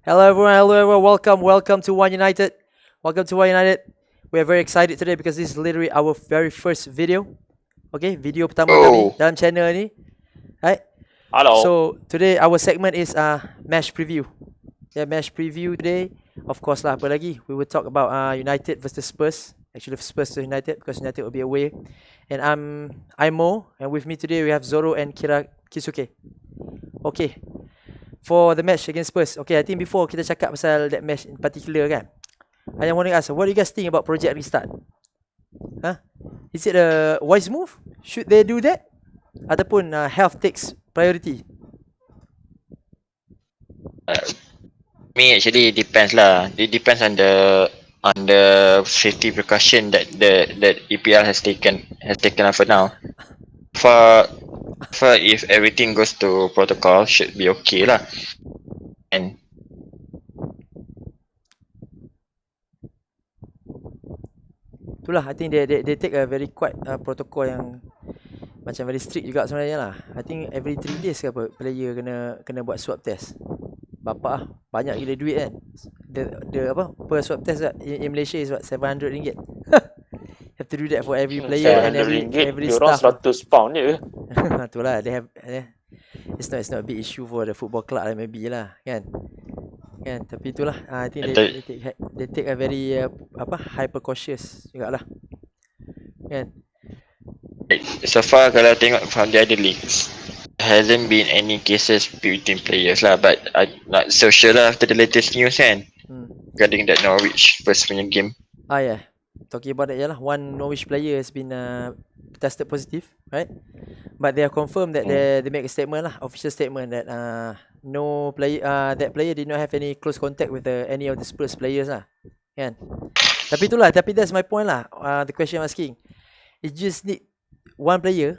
Hello everyone, welcome to One United. Welcome to One United. We are very excited today because this is literally our very first video. Okay, video pertama kami Oh, dalam channel ni. Right? Hello. So today our segment is match preview. Yeah, match preview today. Of course lah, apa lagi? We will talk about United versus Spurs. Actually Spurs to United because United will be away. And I'm Mo, and with me today we have Zoro and Kisuke. Okay. For the match against Spurs. Okay, I think before kita cakap pasal that match in particular kan, I want to ask, what do you guys think about Project Restart? Huh? Is it a wise move? Should they do that? Ataupun health takes priority? me actually it depends lah. It depends on the safety precaution that EPL has taken for now. For if everything goes to protocol, should be okay lah. And Itulah, I think they take a very quite protocol yang macam very strict juga sebenarnya lah. I think every 3 days ke apa player kena buat swab test. Bapak banyak gila duit kan. The apa per swab test in Malaysia is what, RM700. Have to do that for every player and every Diorang staff. £100 je. Itulah, they have it's not a big issue for the football club lah, maybe lah kan. Tapi itulah, I think they take a very high precautious jugalah kan. so far kalau tengok from the other leagues, hasn't been any cases between players lah. But I'm not so sure lah after the latest news kan, regarding that Norwich first punya game. Yeah, talking about that, yeah lah, one Norwich player has been tested positive, right? But they have confirmed that they make a statement lah, official statement that no player that player did not have any close contact with any of the Spurs players lah kan. Tapi that's my point lah. The question I'm asking, you just need one player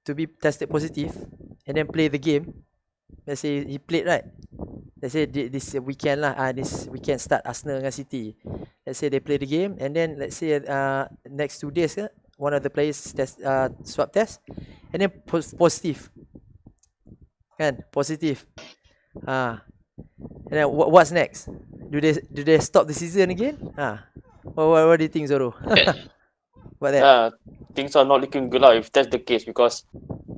to be tested positive and then play the game. Let's say he played, right? Let's say this weekend lah, this weekend start Arsenal dengan City. Let's say they play the game and then let's say next 2 days one of the players test swab test and then positive kan, positive. And then what's next? Do they stop the season again? What do you think, Zoro? About that? Things are not looking good lah if that's the case, because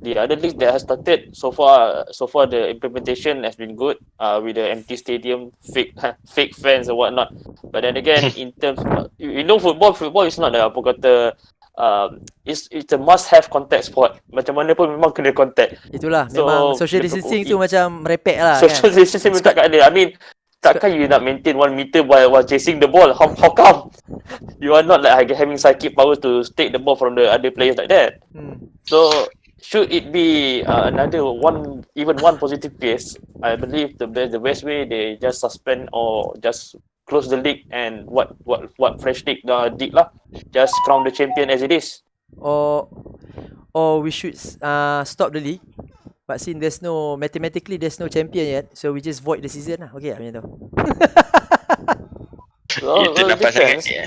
the other leagues that has started so far the implementation has been good with the empty stadium, fake fans and whatnot. But then again, in terms of, football is not apa kata it's a must have contact sport. Macam mana pun memang kena contact. Itulah, memang social distancing tu macam merepek lah social kan? distancing memang tak ada. I mean, takkan you nak maintain 1 meter while chasing the ball? How come? You are not like having psychic powers to take the ball from the other players like that. So should it be another one positive case, I believe the best way they just suspend or just close the league and what fresh league did lah, just crown the champion as it is. Or we should stop the league, but since mathematically there's no champion yet, so we just void the season lah. Okay, macam tu. Itu nampak sangat ni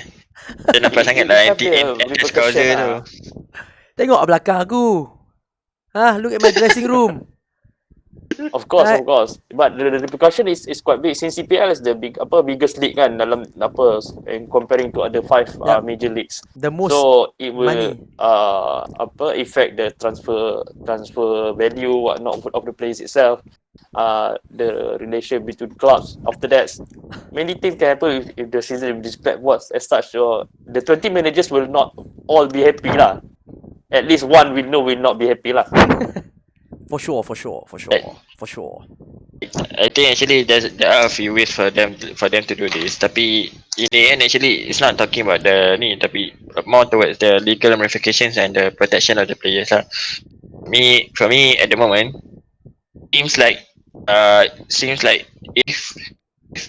Itu nampak sangat lah anti-causer tu. Tengok belakang aku. Look at my dressing room. Of course. But the repercussion is quite big since CPL is the biggest league kan dalam in comparing to other 5 major leagues. The most so it will money. Affect the transfer value whatnot of the players itself. The relation between clubs. After that, many things can happen if the season is was as such. So the 20 managers will not all be happy lah. At least one we know will not be happy lah. For sure. I think actually there are a few ways for them to do this. Tapi in the end actually it's not talking about the ni, tapi more towards the legal ramifications and the protection of the players lah. For me at the moment, seems like if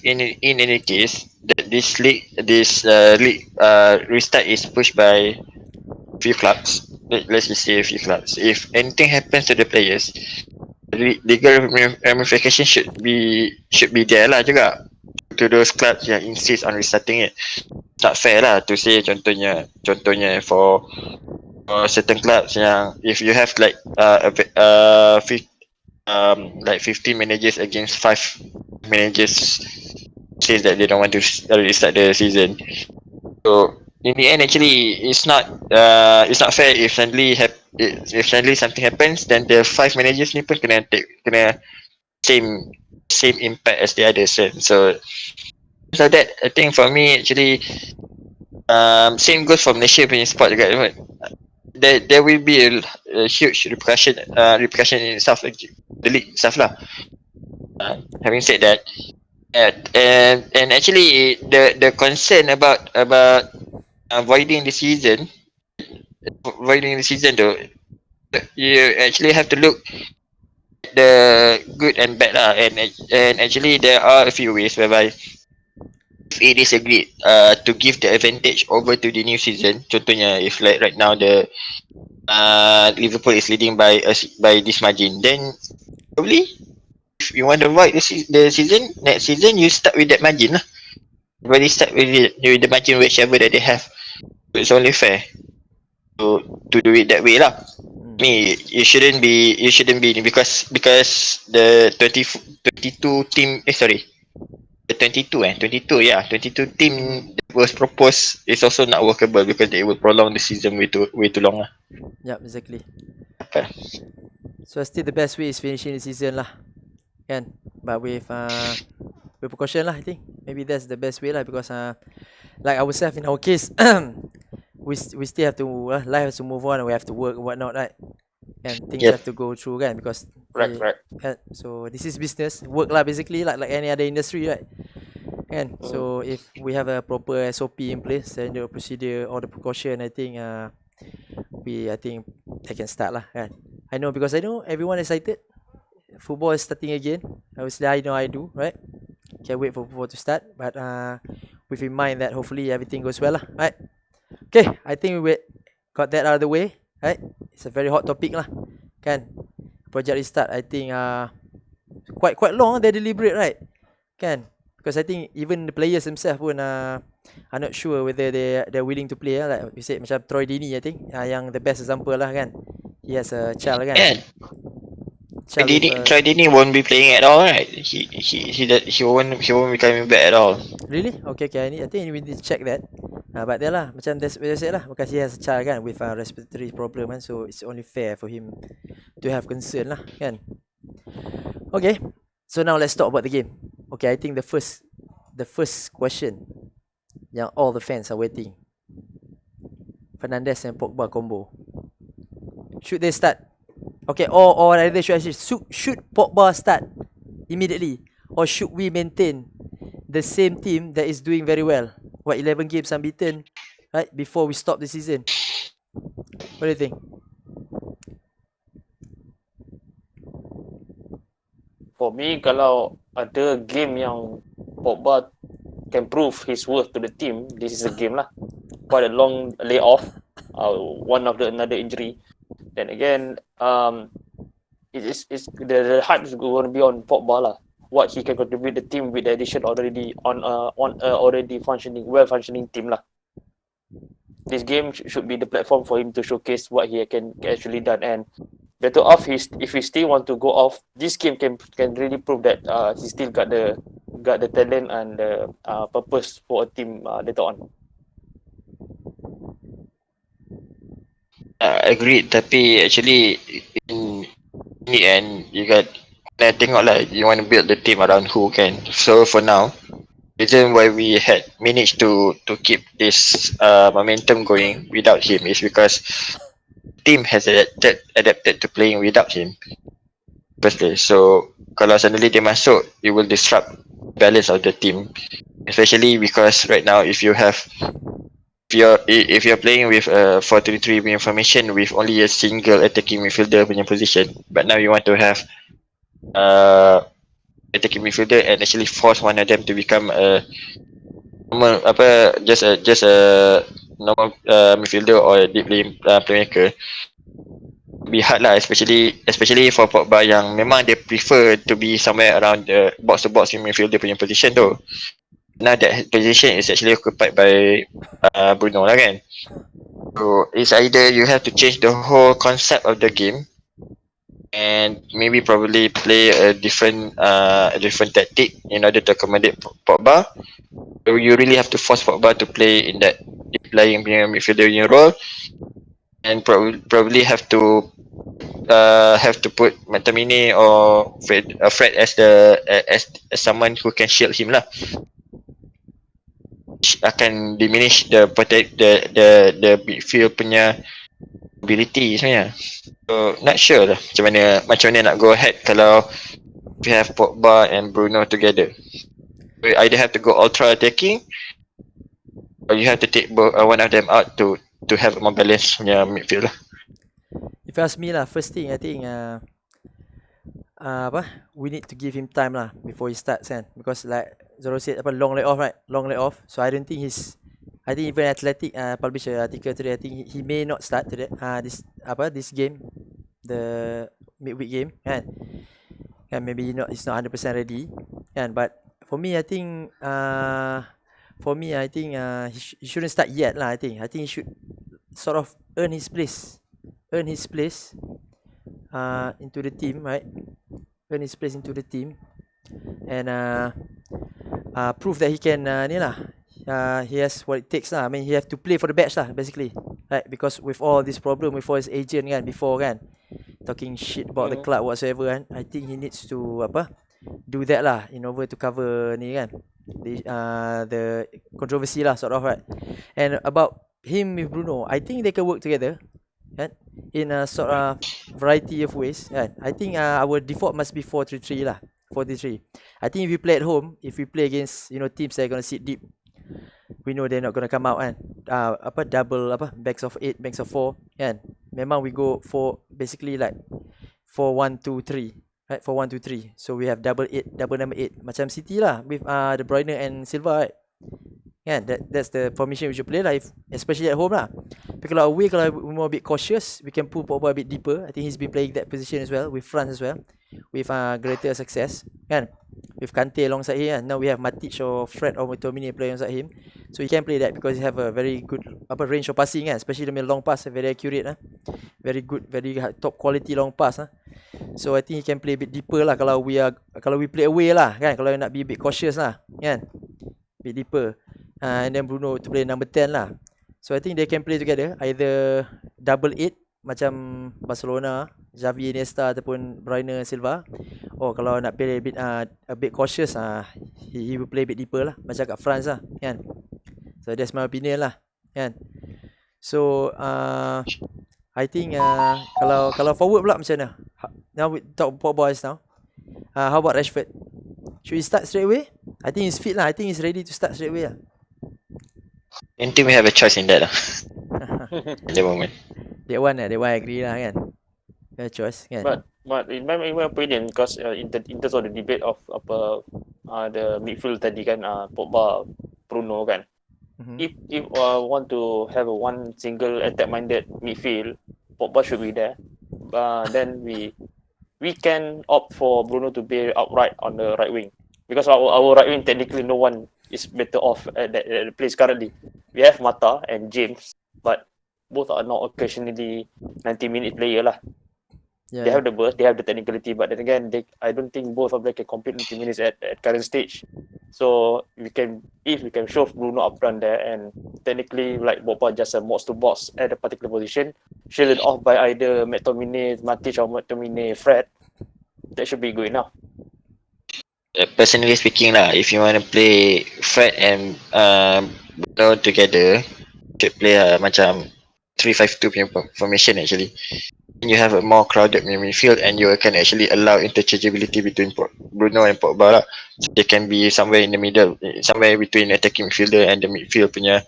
in any case that this league restart is pushed by few clubs, let's just say a few clubs, if anything happens to the players, legal ramification should be there lah juga to those clubs yang insist on restarting it. Tak fair lah to say contohnya for certain clubs yang if you have like like 15 managers against 5 managers says that they don't want to restart the season. So in the end, actually, it's not fair if suddenly something happens, then the 5 managers ni pun kena same impact as the others. So that I think for me actually, same goes for Malaysia punya sport juga. There will be a huge repercussion in itself, the league itself lah. Having said that, and actually the concern about voiding the season though, you actually have to look at the good and bad lah, and actually there are a few ways whereby if it is agreed to give the advantage over to the new season. Contohnya, if like right now the Liverpool is leading by this margin, then probably if you want to avoid the season, next season you start with that margin lah. Everybody start with the margin whichever that they have. It's only fair to do it that way lah. Me, it shouldn't be because the 22 team the 22 team that was proposed is also not workable because they will prolong the season way too long lah. Yep, exactly. Okay. So still the best way is finishing the season lah, kan? But with precaution lah, I think maybe that's the best way lah, because like ourselves in our case, we still have to life has to move on, and we have to work and whatnot, right? And things Yep. have to go through, kan? Because Right. so this is business, work lah, basically, like any other industry, right? And so if we have a proper SOP in place, standard procedure, all the precaution, I think I think they can start lah, kan? I know, because I know everyone excited. Football is starting again. Obviously, I know I do, right? Can't wait for football to start. But with in mind that hopefully everything goes well lah, right? Okay, I think we got that out of the way, right? It's a very hot topic lah, kan? Project restart, I think quite long, they deliberate, right? Kan? Because I think even the players themselves pun are not sure whether they're willing to play. Like you said, macam Troy Deeney, I think yang the best example lah, kan? He has a child, kan? Yeah. Troy Deeney won't be playing at all, right? He won't be coming back at all. Really? Okay. I think we need to check that. But there lah, macam that's what I said lah, because he has a child, kan, with a respiratory problem, kan, so it's only fair for him to have concern lah, kan? Okay, so now let's talk about the game. Okay, I think the first question yang all the fans are waiting. Fernandes and Pogba combo. Should they start? Okay, or rather should Pogba start immediately, or should we maintain the same team that is doing very well? 11 games unbeaten, right? Before we stop the season. What do you think? For me, kalau ada game yang Pogba can prove his worth to the team, this is a game lah. Quite a long layoff, one of another injury. Then again, the hype is going to be on Pogba lah. What he can contribute the team with the addition already on already well functioning team lah. This game should be the platform for him to showcase what he can actually done, and better off if he still want to go off, this game can really prove that he still got the talent and the purpose for a team later on. Agreed, tapi actually in the end you got tengok lah, you want to build the team around who can. So for now, the reason why we had managed to keep this momentum going without him is because team has adapted to playing without him firstly. So kalau suddenly dia masuk, it will disrupt balance of the team, especially because right now if you're playing with a 4-3-3 formation with only a single attacking midfielder punya position, but now you want to have attacking midfielder and actually force one of them to become a normal just a normal midfielder or a deep playmaker, be hard lah, especially for Pogba yang memang dia prefer to be somewhere around the box to box midfielder punya position tu. Now that position is actually occupied by Bruno lah, kan. So it's either you have to change the whole concept of the game and maybe probably play a different tactic in order to accommodate Pogba. So you really have to force Pogba to play in that deep lying midfielder role, and probably have to put McTominay or Fred as as someone who can shield him lah. Akan diminish the midfield punya ability sebenarnya. So not sure lah macam mana nak go ahead kalau we have Pogba and Bruno together. We either have to go ultra attacking, or you have to take one of them out to have a more balanced punya midfield lah. If you ask me lah, first thing I think we need to give him time lah before he starts kan, because like Zoro said long leg off, right? Long leg off. So I don't think I think even Athletic published an article today. I think he may not start today. This game, the midweek game kan. And maybe it's not 100% ready. Kan, but for me I think he shouldn't start yet lah. I think he should sort of earn his place into the team, right? Earn his place into the team, and prove that he can he has what it takes lah. I mean, he have to play for the batch lah, basically, right? Because with all this problem, with all his agent kan, before kan, talking shit about the club whatsoever kan, I think he needs to do that lah in order to cover ni kan, the controversy lah, sort of, right? And about him with Bruno, I think they can work together kan, in a sort of variety of ways kan. I think our default must be 4-3-3 lah. 4-3-3. I think if we play at home, if we play against teams that are gonna sit deep, we know they're not gonna come out kan. Double backs of 8, backs of 4 kan. Memang we go for basically like 4-1-2-3, right? 4-1-2-3. So we have double number 8 macam City lah with De Bruyne and Silva, right? Kan, that's the formation we should play lah, especially at home lah. But kalau away, kalau we're more a bit cautious, we can pull Pogba a bit deeper. I think he's been playing that position as well with France as well, with greater success kan, with Kante alongside him. Now we have Matic or Fred or McTominay playing alongside him, so he can play that because he have a very good range of passing kan, especially the long pass, very accurate very good, very top quality long pass . So I think he can play a bit deeper lah kalau we play away lah kan, kalau nak be a bit cautious lah kan, bit deeper. And then Bruno to play number 10 lah. So I think they can play together, either double 8 macam Barcelona, Xavi, Iniesta ataupun Bruyne, Silva. Or kalau nak play a bit cautious, he will play a bit deeper lah, macam kat France lah kan. So that's my opinion lah kan. So I think kalau forward pula macam mana? Now we talk about boys now. How about Rashford? Should he start straight away? I think he's fit lah. I think he's ready to start straight away lah. I think we have a choice in that lah. At the moment. That one I agree lah kan. A choice kan. But in my opinion, because in terms of the debate of the midfield tadi kan, Pogba, Bruno kan. If want to have a one single attack-minded midfield, Pogba should be there. Then we can opt for Bruno to be outright on the right wing, because our right wing technically no one is better off at the place currently. We have Mata and James, but both are not occasionally 90-minute player lah. Yeah. They have the burst, they have the technicality, but then again, I don't think both of them can complete 90 minutes at current stage. So if we can show Bruno up front there, and technically like Pogba just a box to box at a particular position, shielded off by either McTominay, Matic or McTominay, Fred, that should be good enough. Personally speaking lah, if you want to play Fred and Bruno together, should play macam 3-5-2 punya formation actually. You have a more crowded midfield, and you can actually allow interchangeability between Bruno and Pogba lah. So they can be somewhere in the middle, somewhere between attacking midfielder and the midfield punya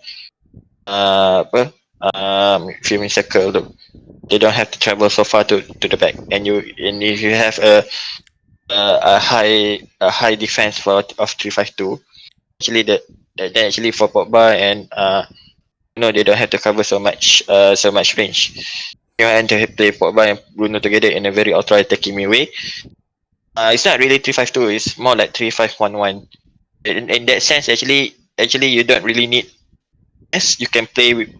midfield circle tu. They don't have to travel so far to the back, and if you have a high defense of 3-5-2, actually that actually for Pogba and they don't have to cover so much range. You want to play Pogba and Bruno together in a very ultra attacking way. It's not really 3-5-2. It's more like 3-5-1-1. In that sense, actually you don't really need. Yes, you can play with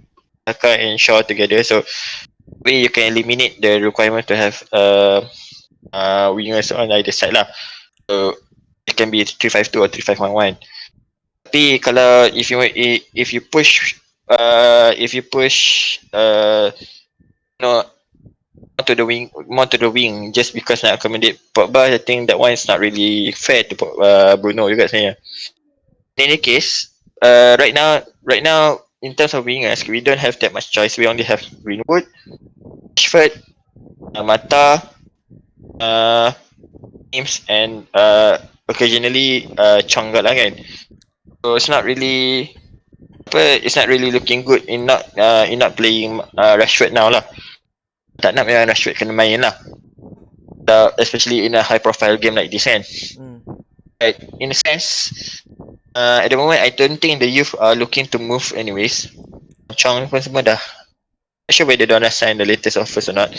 Saka and Shaw together. So, you can eliminate the requirement to have wingers on either side lah. So it can be 3-5-2 or 3-5-1-1. Tapi kalau if you push more to the wing just because nak accommodate Pogba, I think that one is not really fair to Bruno juga sebenarnya. In any case, right now in terms of wingers, we don't have that much choice. We only have Greenwood, Rashford, Mata, James, and occasionally Chong lah kan. So it's not really looking good in not playing Rashford now lah. Tak nak memang Rashford kena main lah. Especially in a high profile game like this kan. But in a sense, at the moment I don't think the youth are looking to move anyways. Chong pun semua dah. Not sure whether they don't sign the latest offers or not.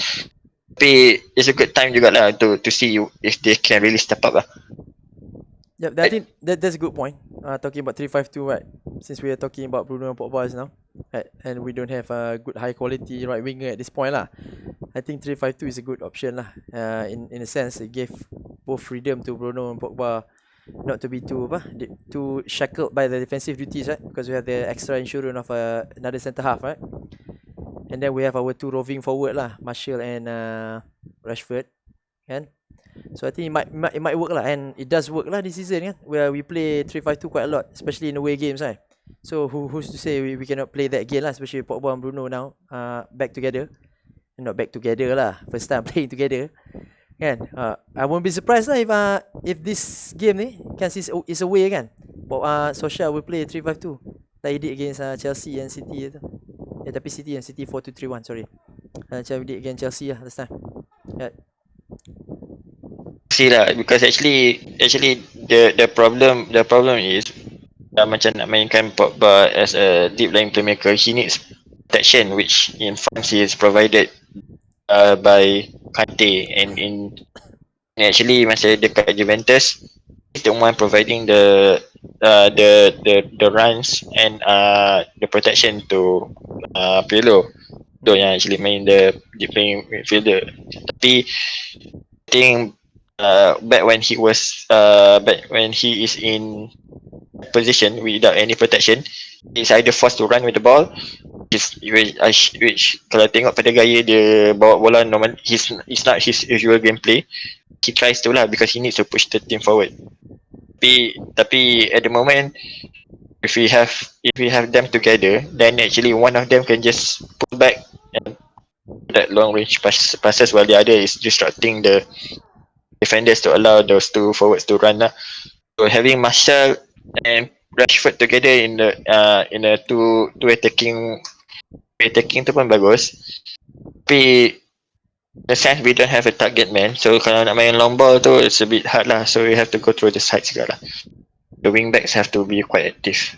Tapi it's a good time jugalah to see if they can really step up lah. Yep, I think that's a good point. Talking about 3-5-2, right? Since we are talking about Bruno and Pogba now, right? And we don't have a good high quality right winger at this point lah. I think 3-5-2 is a good option lah. In a sense, it gave both freedom to Bruno and Pogba not to be too shackled by the defensive duties, right? Because we have the extra insurance of another centre half, right? And then we have our two roving forward lah, Martial and Rashford, kan? So I think it might work lah, and it does work lah this season kan, where we play 3-5-2 quite a lot, especially in away games, right? So who's to say we cannot play that again lah, especially Pogba and Bruno now back together. Not back together lah, first time playing together kan. I won't be surprised lah if this game ni kan is away kan, Solskjaer will play 3-5-2 like he did against Chelsea and City tu. Tapi City and City 4-2-3-1, sorry. Macam he did against Chelsea lah last time. Yeah. See lah, because actually the problem is macam nak mainkan Pogba as a deep line playmaker, he needs protection, which in France he is provided by Kante, and actually masa dekat Juventus he's the one providing the runs and the protection to Pirlo. So yang actually main the deep playing midfielder. Tapi I think back when he is in position without any protection, he's either forced to run with the ball, which kalau tengok pada gaya dia bawa bola normal, it's not his usual gameplay. He tries to lah because he needs to push the team forward. Tapi at the moment, if we have them together, then actually one of them can just pull back and that long range passes while the other is disrupting the defenders to allow those two forwards to run lah. So having Martial and Rashford together in a two attacking tu pun bagus. Tapi in a sense we don't have a target man, so kalau nak main long ball tu it's a bit hard lah. So we have to go through the sides juga lah. The wing backs have to be quite active.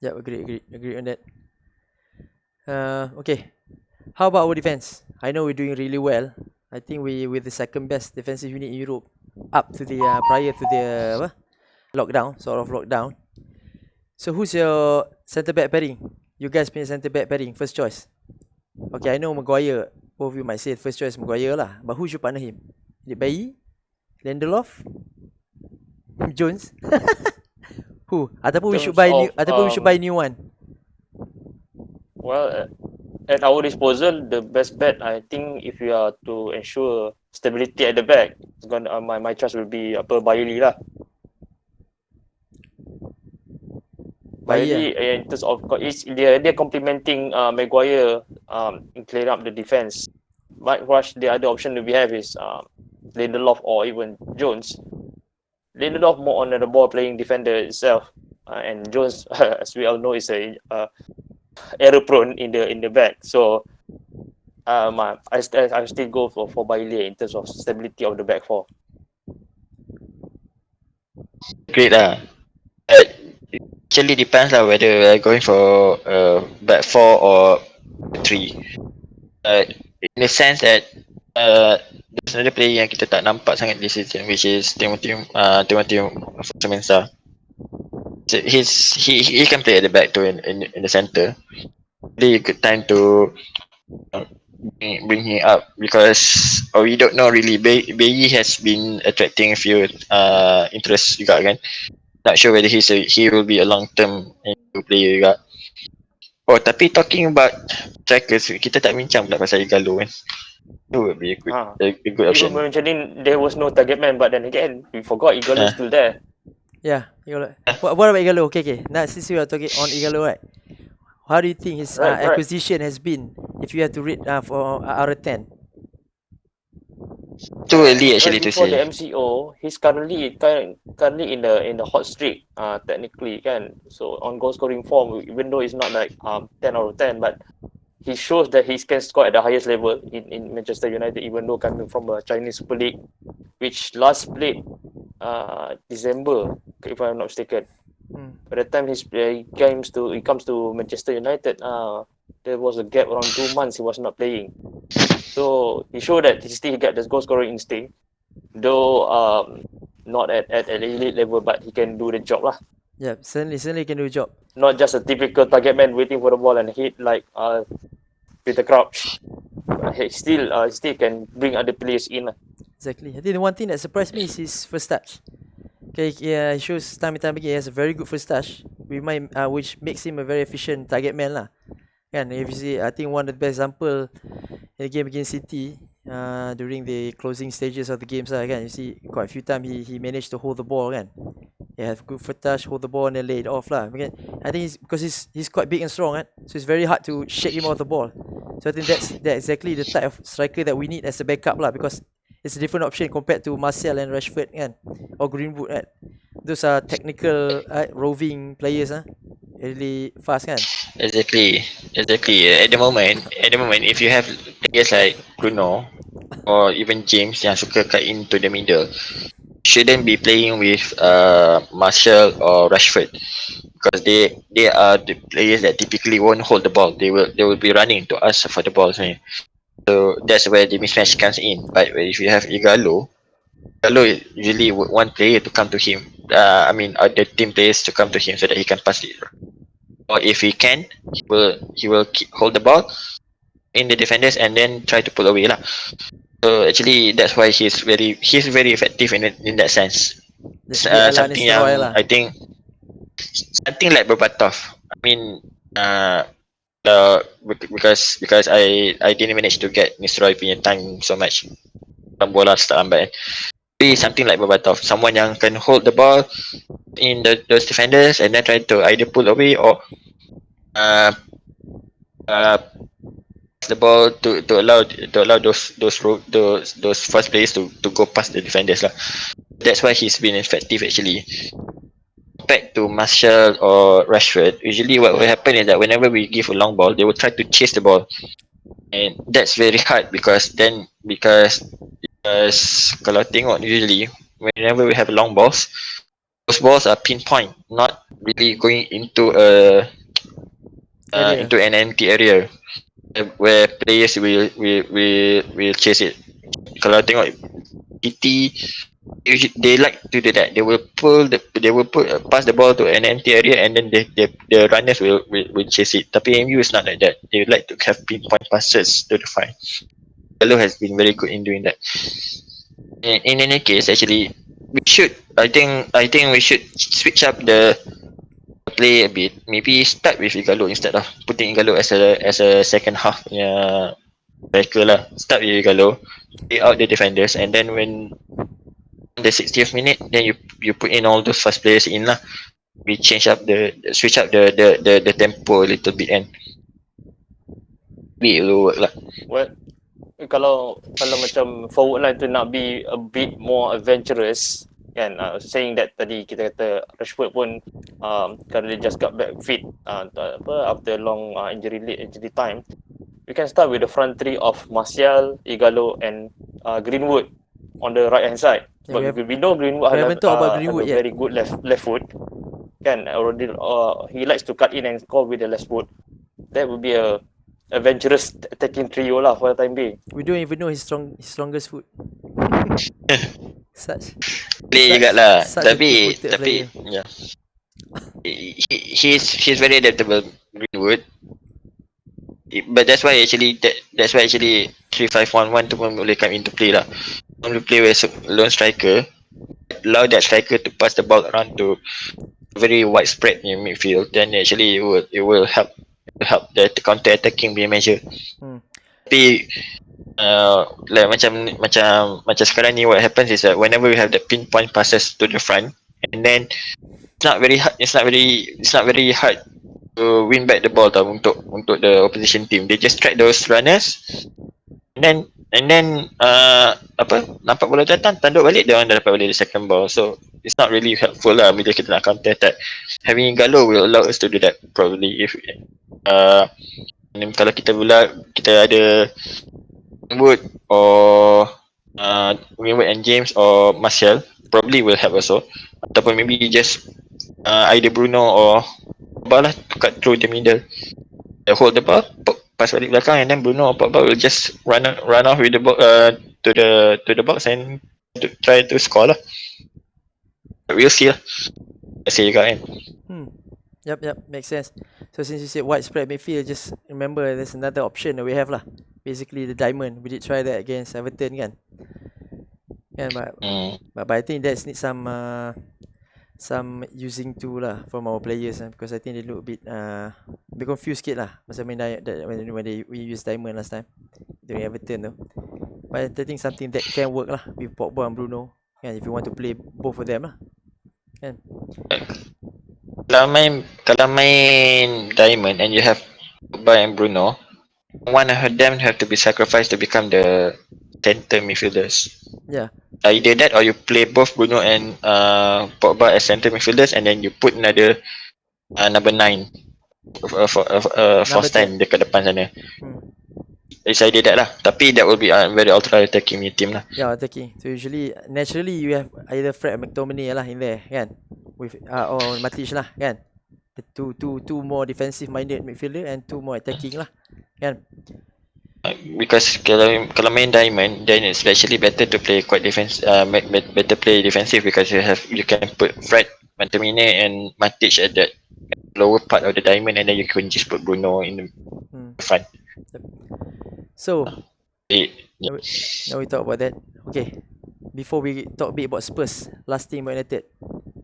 Yeah, agree on that. Okay, how about our defense? I know we're doing really well. I think we're the second best defensive unit in Europe, up to the prior to the lockdown. So who's your centre back pairing? You guys punya centre back pairing, first choice. Okay, I know Maguire. Both of you might say first choice Maguire lah, but who should partner him? Is it Bailly, Lindelof, Jones? Who? Ataupun we should buy new one. Well, at our disposal, the best bet, I think, if we are to ensure stability at the back, it's gonna my choice will be Bailly lah. Bailly, in terms of they're complementing Maguire in clearing up the defense. But the other option that we have is Lindelof or even Jones. Lindelof more on the ball playing defender itself, and Jones, as we all know, is a error prone in the back. So I still go for Bailly in terms of stability of the back four. Great lah. Actually depends lah whether we're going for back four or three. In the sense that there's another player yang kita tak nampak sangat this season, which is Timothy Mensah. So he can play at the back too in the center. Really good time to bring him up because we don't know really. Bayi has been attracting a few interest juga kan. Not sure whether he will be a long term player juga. Oh tapi talking about strikers, kita tak bincang pula pasal Igalo kan. It would be a good You option. were mentioning there was no target man, but then again, we forgot Igalo is still there. Yeah, Igalo. What about Igalo? Okay. Now since we are talking on Igalo, right? How do you think his Right. acquisition has been? If you have to rate for out of 10. Too early actually to Before say. the MCO, he's currently in the hot streak, technically kan. So on goal scoring form, even though it's not like 10 out of 10, but he shows that he can score at the highest level in Manchester United, even though coming from a Chinese Super League, which last played December, if I'm not mistaken. By the time he comes to Manchester United, there was a gap around 2 months he was not playing. So he showed that he still got the goal scoring instinct, though not at an elite level, but he can do the job lah. Yeah, certainly can do a job. Not just a typical target man waiting for the ball and hit like Peter Crouch. But he still can bring other players in. Exactly. I think the one thing that surprised me is his first touch. Okay, yeah, he shows time and time again he has a very good first touch, which makes him a very efficient target man lah. Kan, if you see, I think one of the best example in the game against City, during the closing stages of the games lah, kan, you see quite a few times he managed to hold the ball kan. He have good first touch, hold the ball and then lay it off lah. Okay? I think because he's quite big and strong kan, so it's very hard to shake him off the ball. So I think that's exactly the type of striker that we need as a backup lah, because it's a different option compared to Martial and Rashford kan, or Greenwood kan. Those are technical roving players really fast kan. Exactly. At the moment, if you have players like Bruno or even James yang suka cut into the middle, shouldn't be playing with Martial or Rashford because they are the players that typically won't hold the ball. They will be running to us for the ball. So that's where the mismatch comes in. But if you have Igalo usually would want player to come to him. The team players to come to him so that he can pass it. Or if he can, he will hold the ball in the defenders and then try to pull away lah. So actually that's why he's very effective in that sense. Something yang I think something like Berbatov. I mean because I didn't manage to get Nisroy punya time so much. Bola start lambat. Be something like Berbatov, someone yang can hold the ball in those defenders and then try to either pull away or pass the ball to allow those first players to go past the defenders lah. That's why he's been effective actually. Compared to Martial or Rashford, usually what will happen is that whenever we give a long ball, they will try to chase the ball, and that's very hard because kalau tengok usually whenever we have long balls, those balls are pinpoint, not really going into into an empty area where players will chase it. Kalau tengok City, they like to do that. They will pass the ball to an empty area and then the runners will chase it. Tapi MU is not like that. They like to have pinpoint passes to the fine. Gallo has been very good in doing that. In any case, actually, I think we should switch up the play a bit. Maybe start with Igalo instead of putting Igalo as a second half striker lah. Start with Igalo, play out the defenders, and then when the 60th minute, then you put in all those fast players in lah. We switch up the tempo a little bit and it will work lah. Well, kalau macam forward line tu nak be a bit more adventurous kan, saying that tadi kita kata Rashford pun currently just got back fit after long injury time, we can start with the front three of Martial, Igalo and Greenwood on the right hand side. But we know Greenwood have a very good left foot kan, already he likes to cut in and score with the left foot. That would be a adventurous attacking trio lah for the time being. We don't even know his strongest foot. Play juga lah. Tapi yeah. He's very adaptable, Greenwood. But that's why actually 3-5-1-1 tu pun boleh come into play lah. When you play with lone striker, allow that striker to pass the ball around to very widespread in midfield, then actually it will help the counter attacking punya measure. Tapi like macam sekarang ni, what happens is that whenever we have the pinpoint passes to the front, and then it's not very hard to win back the ball tau untuk the opposition team. They just track those runners, and then nampak bola datang, tanduk balik, dia orang dah dapat balik the second ball. So it's not really helpful lah bila kita nak counter attack. Having Galo will allow us to do that probably. If kalau kita ada Wood or Greenwood and James or Martial, probably will help also. Ataupun maybe just either Bruno or Pogba lah, cut through the middle, hold the ball, pass balik belakang, and then Bruno or Pogba will just run off with the ball to the box and try to score lah. But we'll see lah. Let's see juga kan. Yep, makes sense. So since you said widespread midfield, just remember there's another option that we have lah. Basically the diamond. We did try that against Everton kan. But I think that needs some using to lah from our players because I think they look a bit confused sikit lah masa main when we use diamond last time during Everton tu. But I think something that can work lah with Pogba and Bruno kan, if you want to play both of them lah kan. Kalau main diamond and you have Pogba and Bruno, one of them have to be sacrificed to become the center midfielders. Yeah. Either that or you play both Bruno and Pogba as center midfielders, and then you put another number 9 false 9 dekat depan sana. It's either that lah. Tapi that will be a very ultra attacking team lah. Yeah, attacking. So usually naturally you have either Fred and McTominay lah in there kan, with or Matic lah kan. The two more defensive minded midfielder and two more attacking lah kan. Because kalau main diamond, then it's actually better to play quite better play defensive, because you can put Fred, McTominay and Matic at that lower part of the diamond, and then you can just put Bruno in the front. So now we talk about that. Okay, before we talk a bit about Spurs, last team United,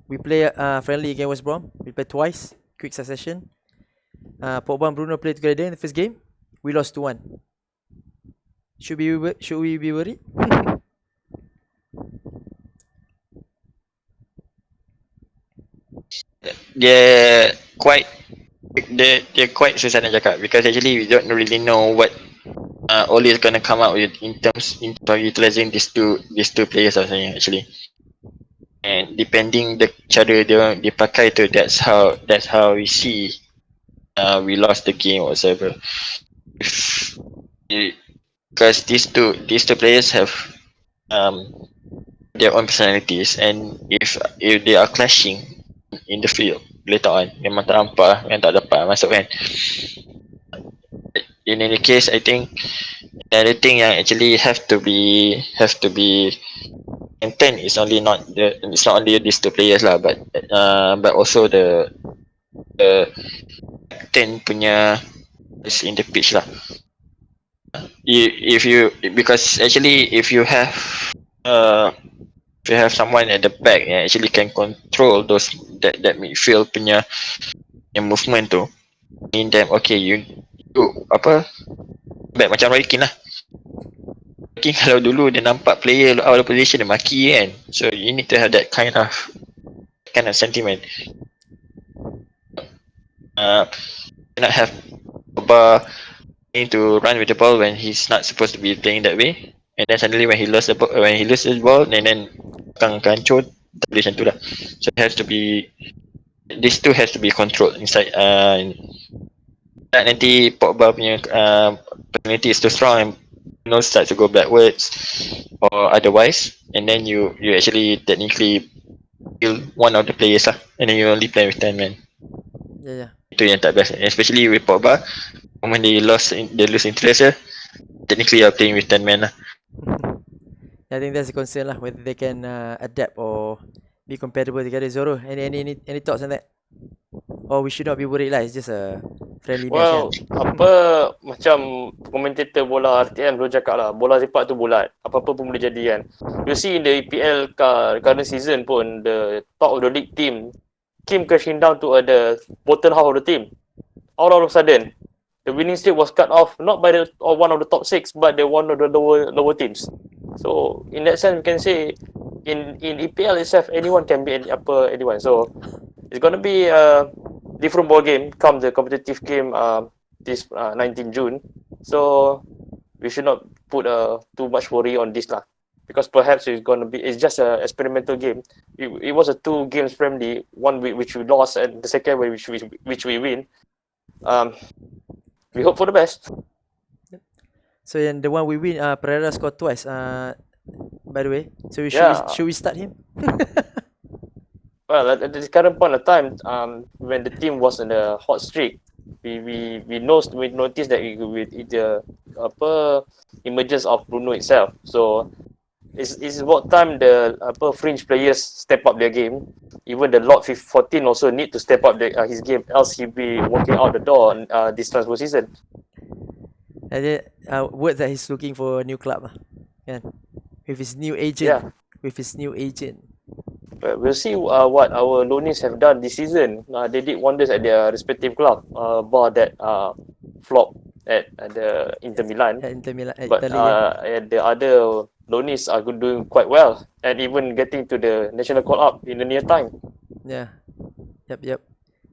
we play friendly against West Brom. We play twice, quick succession. Pogba and Bruno played together in the first game. We lost 2-1. Should we be worried? They're quite susah nak cakap, because actually we don't really know what Oli is gonna come out with in terms of utilizing these two players actually. And depending the cara dia pakai tu, that's how we see we lost the game or whatever. Because these two players have their own personalities, and if they are clashing in the field later on, memang tak nampak yang tak dapat masuk kan. In any case, I think another thing yang actually have to be maintained is it's not only these two players lah, but also the captain punya is in the pitch lah. Because actually if you have someone at the back yang actually can control that midfield punya movement tu, mean them okay, you back macam Roy Keane lah. Roy Keane kalau dulu dia nampak player out of position, dia maki kan. So you need to have that kind of sentiment. Not have Pogba need to run with the ball when he's not supposed to be playing that way, and then suddenly when he loses the ball, and then kancur, tak boleh macam tu lah. So it has to be, these two has to be controlled inside. Nanti Pogba punya personality is too strong and start to go backwards or otherwise, and then you actually technically kill one of the players lah, and then you only play with 10 men. Yeah. Itu yang tak best, especially with Pogba. When they lose interest, technically you're playing with 10 men lah. I think that's the concern lah, whether they can adapt or be compatible together. Zoro, any thoughts on that? Or we should not be worried lah, it's just a friendly match kan. Well, apa macam komentator bola RTM dulu cakap lah, bola sepak tu bulat. Apa-apa pun boleh jadi kan. You see in the EPL current season pun, the top of the league team came crashing down to the bottom half of the team. All of a sudden, the winning streak was cut off not by the one of the top six, but the one of the lower teams. So in that sense, we can say in EPL itself, anyone can be anyone. So it's gonna be a different ball game come the competitive game this 19 June. So we should not put too much worry on this lah. Because perhaps it's just a experimental game. It was a 2 games friendly, one which we lost and the second one which we win. We hope for the best. So and the one we win, Pereira scored twice. By the way, so should we start him? Well, at this current point of time, when the team was in a hot streak, we noticed that with the emergence of Bruno itself. So it's about time the fringe players step up their game. Even the Lot 14 also need to step up his game, else he'll be walking out the door on this transfer season. And then word that he's looking for a new club, yeah, with his new agent. Yeah. With his new agent. But we'll see what our loanees have done this season. They did wonders at their respective club, bar that flop at the Inter Milan. At Inter Milan, But Italy, yeah. and the other loanees are doing quite well and even getting to the national call-up in the near time. Yeah. Yep.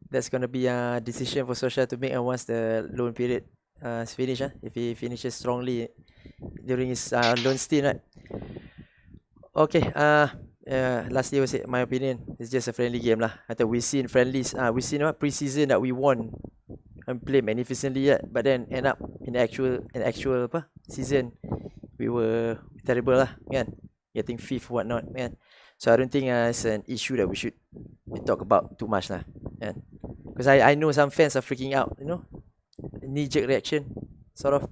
That's gonna be a decision for Solskjaer to make once the loan period is finished. If he finishes strongly during his loan stint, right? Okay. Lastly, I would say my opinion. It's just a friendly game lah. I thought we seen friendlies. We seen pre-season that we won and played magnificently, but then end up in actual season we were terrible lah, kan? Getting fifth, whatnot, kan? So I don't think it's an issue that we should talk about too much lah, kan? Because I know some fans are freaking out, knee-jerk reaction, sort of.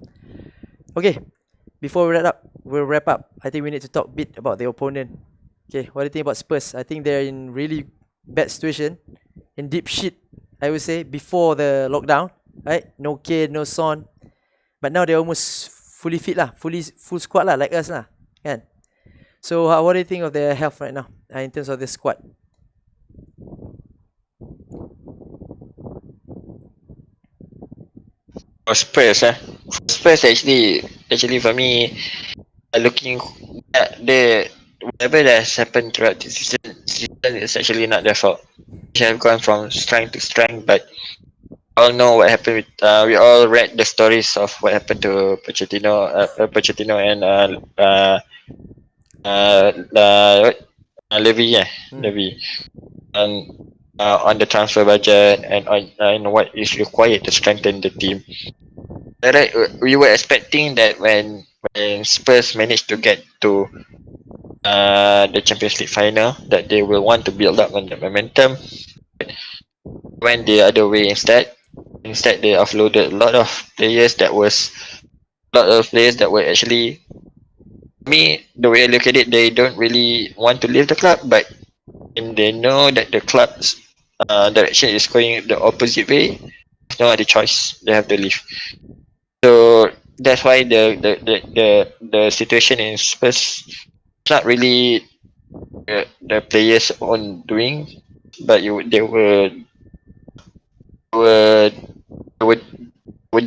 Okay, before we wrap up. I think we need to talk a bit about the opponent. Okay, what do you think about Spurs? I think they're in really bad situation, in deep shit, I would say, before the lockdown, right? No Kane, no Son, but now they're almost fully fit lah, full squad lah, like us lah, kan? So what do you think of their health right now, in terms of the squad? For Spurs, Spurs actually for me, looking at whatever that has happened throughout the season is actually not their fault. They have gone from strength to strength, but all know what happened with. We all read the stories of what happened to Pochettino and Levy, Levy, and on the transfer budget and on what is required to strengthen the team. Right, we were expecting that when Spurs managed to get to the Champions League final, that they will want to build up on the momentum. Went the other way instead. Instead, they offloaded a lot of players that were actually, me, the way I look at it, they don't really want to leave the club, but when they know that the club's direction is going the opposite way, there's no other choice. They have to leave. So that's why the situation in Spurs is not really the players' own doing, but they were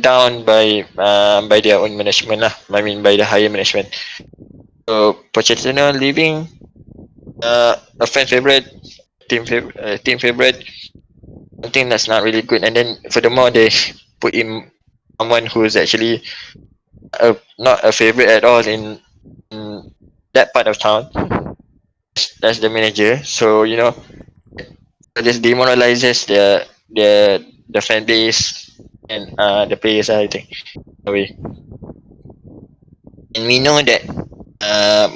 down by their own management lah. I mean by the higher management. So Pochettino leaving, a fan favorite, team favorite, something that's not really good. And then furthermore, they put in someone who is actually not a favorite at all in that part of town. That's the manager. So this demoralizes the fan base and the players, I think, away. And we know that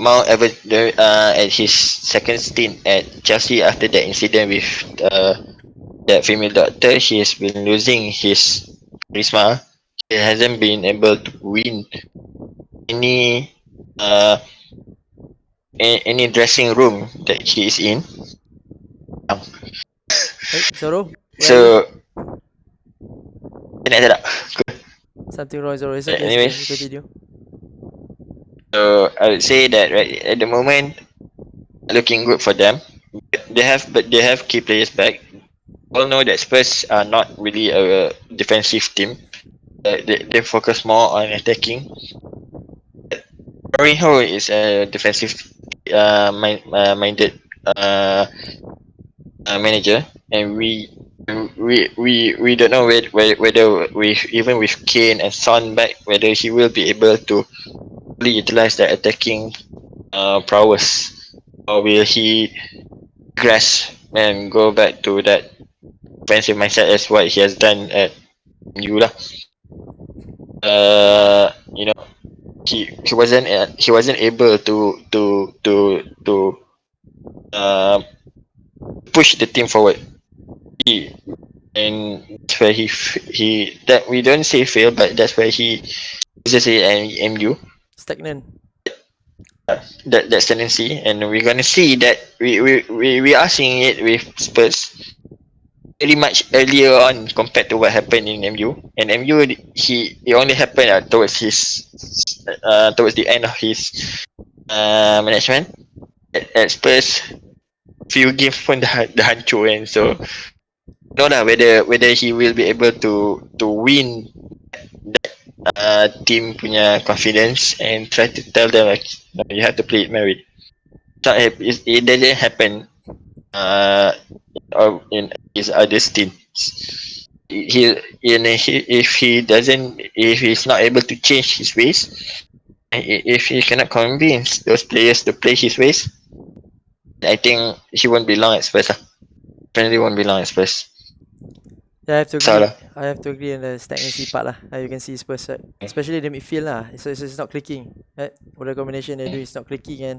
Mount Everton at his second stint at Chelsea after that incident with that female doctor, he has been losing his charisma. He hasn't been able to win any dressing room that he is in. Hey, Zoro, So Internet tak? Something wrong is always okay. Anyways. You continue. So I would say that right at the moment, looking good for them. But they have key players back. All know that Spurs are not really a defensive team. They focus more on attacking. Mourinho is a defensive minded manager, and we don't know whether with even with Kane and Son back, whether he will be able to fully utilize that attacking prowess, or will he grasp and go back to that defensive mindset as what he has done at MU lah. You know, he wasn't able to push the team forward. And that's where he that we don't say fail, but that's where he just say MU Stagnant. that's tendency, and we're gonna see that we are seeing it with Spurs very much earlier on compared to what happened in MU. And MU it only happened towards the end of his management. At Spurs, few games pun dah hancur kan, so know lah whether he will be able to win that team punya confidence and try to tell them like, no, you have to play it merit. It doesn't happen or in his other teams. If he's not able to change his ways, if he cannot convince those players to play his ways, I think he won't be long at Spurs. Definitely won't be long at Spurs. Yeah, I have to agree. Salah. I have to agree on the stagnancy part lah. You can see Spurs, right? Especially the midfield lah. It's not clicking, right? What the combination they do is not clicking, and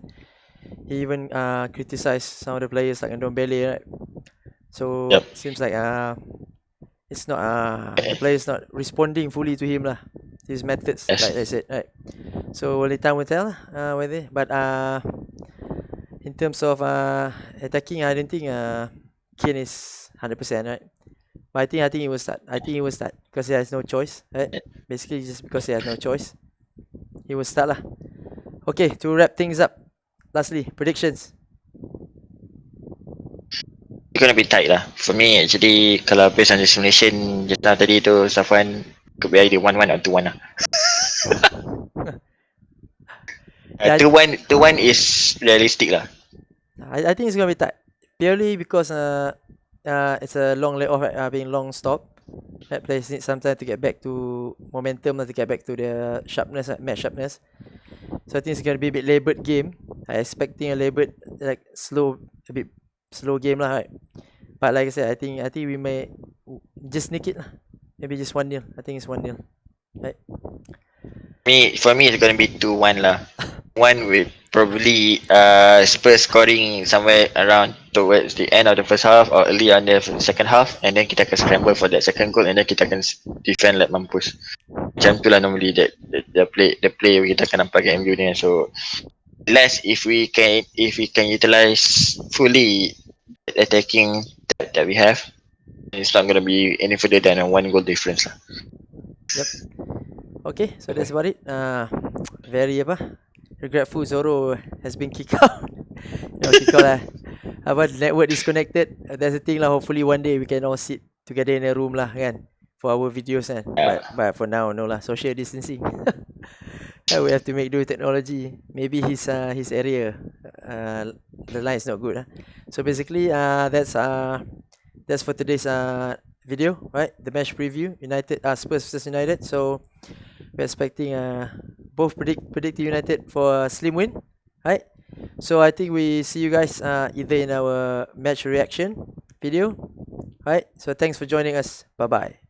he even criticized some of the players like Ndombele, right? So seems like it's not the players not responding fully to him lah. His methods, like I said, right? So only time will tell whether. But in terms of attacking, I don't think Kane is 100%, right? But I think he will start. I think he will start because he has no choice, right? Basically, just because he has no choice, he will start lah. Okay, to wrap things up, lastly, predictions. It's gonna be tight lah. For me, actually, kalau based on the simulation just now tadi tu, Safwan could be either 1-1 or 2-1 lah. 2-1 is realistic lah. I think it's gonna be tight purely because it's a long layoff, right? Being long stop. That players need some time to get back to momentum, to get back to their sharpness, match sharpness. So I think it's gonna be a bit laboured game. I expecting a laboured, like a bit slow game lah, right? But like I said, I think we may just sneak it lah. Maybe just 1-0. I think it's 1-0, right? For me, it's gonna be 2-1 lah. One with probably Spurs scoring somewhere around towards the end of the first half or early on the second half, and then kita akan scramble for that second goal, and then kita akan defend like mampus. Macam tu lah normally the play kita akan nampak kat MU ni. So less if we can utilize fully attacking that we have, it's not gonna be any further than a 1 goal difference lah. Yep. Okay, so that's about it. Very regretful Zoro has been kicked out. Kicked out lah. Network disconnected. That's the thing lah. Hopefully one day we can all sit together in a room lah, kan, for our videos kan. But for now, no lah. Social distancing. We have to make do with technology. Maybe his area, the line is not good. So basically, that's for today's video, right? The match preview, Spurs vs United. So we're expecting both predict United for a slim win, right? So I think we see you guys either in our match reaction video, right? So thanks for joining us. Bye bye.